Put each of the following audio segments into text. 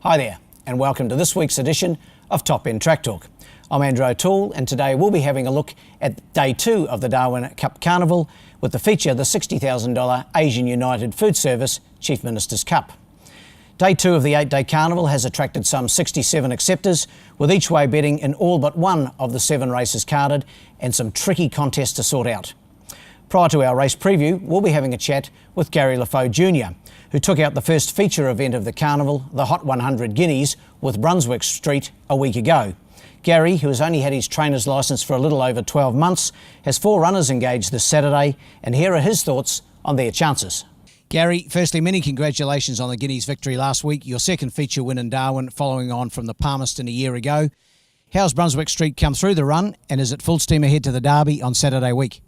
Hi there, and welcome to this week's edition of Top End Track Talk. I'm Andrew O'Toole, and today we'll be having a look at Day 2 of the Darwin Cup Carnival with the feature the $60,000 Asian United Food Service Chief Minister's Cup. Day 2 of the 8-day carnival has attracted some 67 acceptors, with each way betting in all but one of the 7 races carded and some tricky contests to sort out. Prior to our race preview, we'll be having a chat with Gary LaFoe Jr., who took out the first feature event of the carnival, the Hot 100 Guineas, with Brunswick Street a week ago. Gary, who has only had his trainer's licence for a little over 12 months, has 4 runners engaged this Saturday, and here are his thoughts on their chances. Gary, firstly, many congratulations on the Guineas victory last week, your second feature win in Darwin following on from the Palmerston a year ago. How's Brunswick Street come through the run, and is it full steam ahead to the Derby on Saturday week?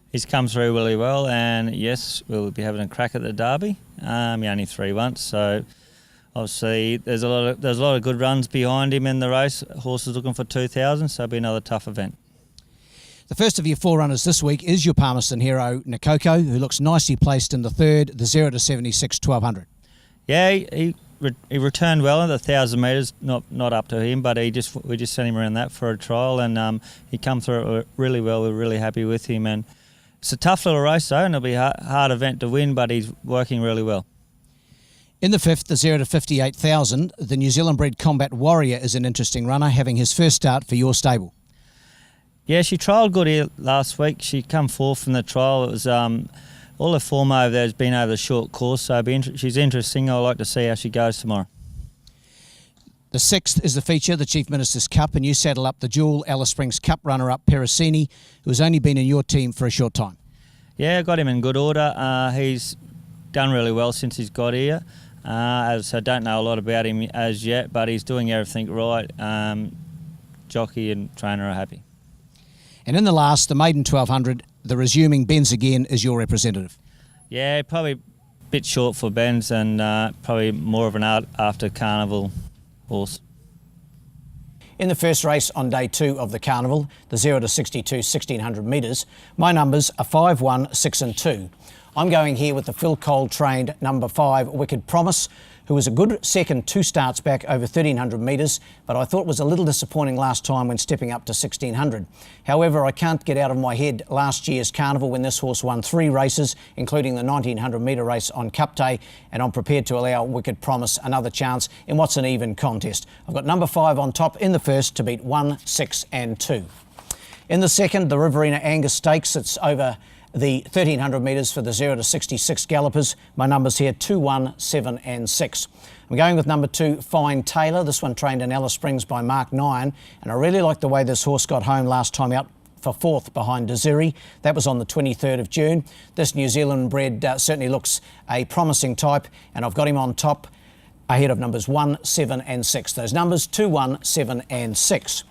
He's come through really well, and yes, we'll be having a crack at the Derby. He only 3 once, so obviously there's a lot of good runs behind him in the race. Horses looking for 2,000, so it'll be another tough event. The first of your 4 runners this week is your Palmerston hero, Nakoko, who looks nicely placed in the third, the 0 to 76 1200. Yeah, he returned well in the 1,000 metres, not up to him, but we just sent him around that for a trial, and he come through it really well. We're really happy with him, and it's a tough little race though, and it'll be a hard event to win, but he's working really well. In the 5th, the 0 to 58,000, the New Zealand bred Combat Warrior is an interesting runner, having his first start for your stable. Yeah, she trialled good here last week. She come 4th from the trial. It was all her form over there has been over the short course, so she's interesting. I'd like to see how she goes tomorrow. The 6th is the feature, the Chief Minister's Cup, and you saddle up the dual Alice Springs Cup runner-up Pericini, who has only been in your team for a short time. Yeah, I got him in good order. He's done really well since he's got here. As I don't know a lot about him as yet, but he's doing everything right. Jockey and trainer are happy. And in the last, the maiden 1200, the resuming Benz again is your representative. Yeah, probably a bit short for Benz, and probably more of an after carnival horse. In the first race on Day 2 of the carnival, the 0 to 62 1600 metres, my numbers are 5, 1, 6 and 2. I'm going here with the Phil Cole trained number 5, Wicked Promise, who was a good second 2 starts back over 1300 metres, but I thought was a little disappointing last time when stepping up to 1600. However, I can't get out of my head last year's carnival when this horse won 3 races, including the 1900 metre race on Cup Day, and I'm prepared to allow Wicked Promise another chance in what's an even contest. I've got number 5 on top in the first to beat 1, 6 and 2. In the second, the Riverina Angus Stakes, it's over the 1300 metres for the 0 to 66 gallopers. My numbers here 2, 1, 7 and 6. I'm going with number 2, Fine Taylor. This one trained in Alice Springs by Mark Nyan, and I really like the way this horse got home last time out for 4th behind Desiree. That was on the 23rd of June. This New Zealand bred certainly looks a promising type, and I've got him on top ahead of numbers 1, 7 and 6. Those numbers 2, 1, 7 and 6.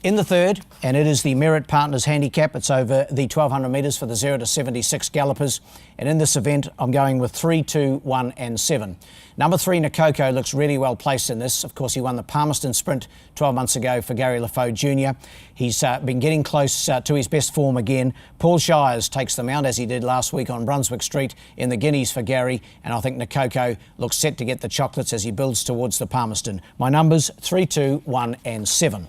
In the third, and it is the Merit Partners Handicap, it's over the 1200 metres for the 0 to 76 gallopers, and in this event I'm going with 3, 2, 1 and 7. Number 3, Nakoko, looks really well placed in this. Of course, he won the Palmerston Sprint 12 months ago for Gary LaFoe Jr. He's been getting close to his best form again. Paul Shires takes them out, as he did last week on Brunswick Street in the Guineas for Gary, and I think Nakoko looks set to get the chocolates as he builds towards the Palmerston. My numbers 3, 2, 1 and 7.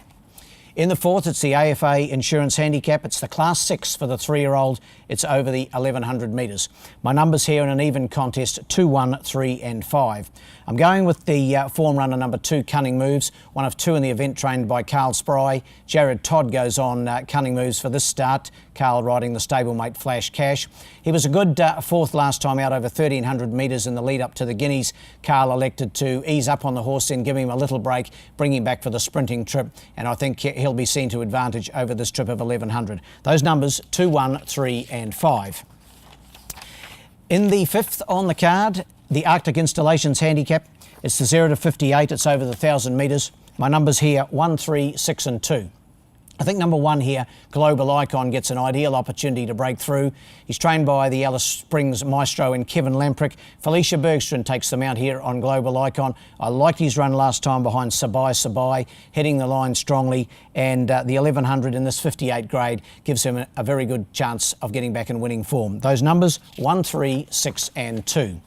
In the 4th, it's the AFA Insurance Handicap. It's the Class 6 for the 3-year-old. It's over the 1100 metres. My numbers here in an even contest, 2, 1, 3 and 5. I'm going with the form runner number 2, Cunning Moves, one of 2 in the event trained by Carl Spry. Jared Todd goes on Cunning Moves for this start. Carl riding the stablemate Flash Cash. He was a good 4th last time out over 1300 metres in the lead up to the Guineas. Carl elected to ease up on the horse and give him a little break, bring him back for the sprinting trip, and I think he'll be seen to advantage over this trip of 1100. Those numbers 2, 1, 3 and 5. In the 5th on the card, the Arctic Installations Handicap. It's the 0 to 58, it's over the 1000 metres. My numbers here 1, 3, 6 and 2. I think number 1 here, Global Icon, gets an ideal opportunity to break through. He's trained by the Alice Springs Maestro and Kevin Lamprick. Felicia Bergstrand takes them out here on Global Icon. I liked his run last time behind Sabai, heading the line strongly, and the 1100 in this 58 grade gives him a very good chance of getting back in winning form. Those numbers 1, 3, 6 and 2.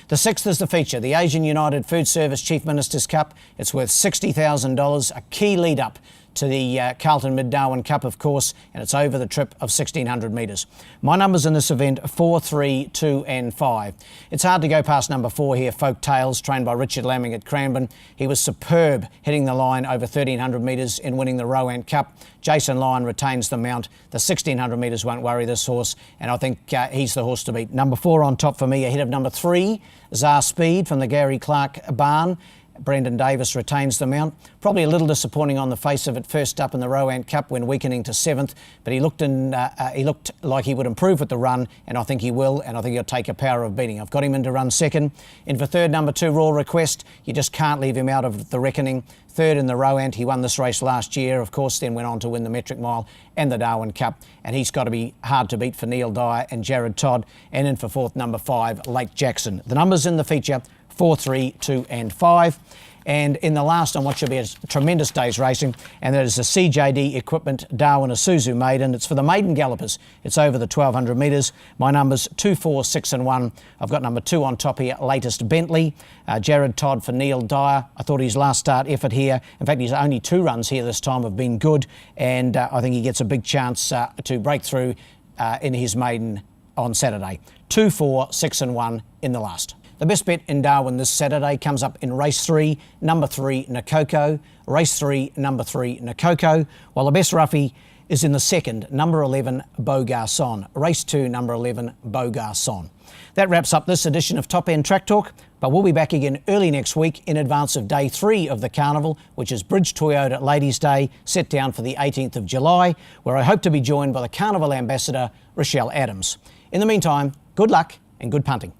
The sixth is the feature, the Asian United Food Service Chief Minister's Cup. It's worth $60,000, a key lead up to the Carlton Mid-Darwin Cup, of course, and it's over the trip of 1,600 metres. My numbers in this event, 4, 3, 2 and 5. It's hard to go past number 4 here, Folk Tales, trained by Richard Lamming at Cranbourne. He was superb, hitting the line over 1,300 metres in winning the Rowan Cup. Jason Lyon retains the mount. The 1,600 metres won't worry this horse, and I think he's the horse to beat. Number 4 on top for me, ahead of number 3, Czar Speed from the Gary Clark barn. Brendan Davis retains the mount. Probably a little disappointing on the face of it, first up in the Rowan Cup when weakening to 7th, but he looked like he would improve with the run, and I think he will, and I think he'll take a power of beating. I've got him in to run second. In for third, number 2, Royal Request. You just can't leave him out of the reckoning. Third in the Rowan, he won this race last year, of course, then went on to win the Metric Mile and the Darwin Cup, and he's got to be hard to beat for Neil Dyer and Jared Todd. And in for fourth, number 5, Lake Jackson. The numbers in the feature, 4, 3, 2 and 5. And in the last on what should be a tremendous day's racing, and that is the CJD Equipment Darwin Isuzu Maiden. It's for the maiden gallopers. It's over the 1,200 metres. My numbers 2, 4, 6 and 1. I've got number 2 on top here, Latest Bentley. Jared Todd for Neil Dyer. I thought his last start effort here, in fact his only 2 runs here this time have been good, and I think he gets a big chance to break through in his maiden on Saturday. 2, 4, 6 and 1 in the last. The best bet in Darwin this Saturday comes up in race 3, number 3, Nakoko. Race 3, number 3, Nakoko. While the best roughie is in the second, number 11, Beau Garçon. Race 2, number 11, Beau Garçon. That wraps up this edition of Top End Track Talk, but we'll be back again early next week in advance of day 3 of the Carnival, which is Bridge Toyota Ladies' Day, set down for the 18th of July, where I hope to be joined by the Carnival Ambassador, Rochelle Adams. In the meantime, good luck and good punting.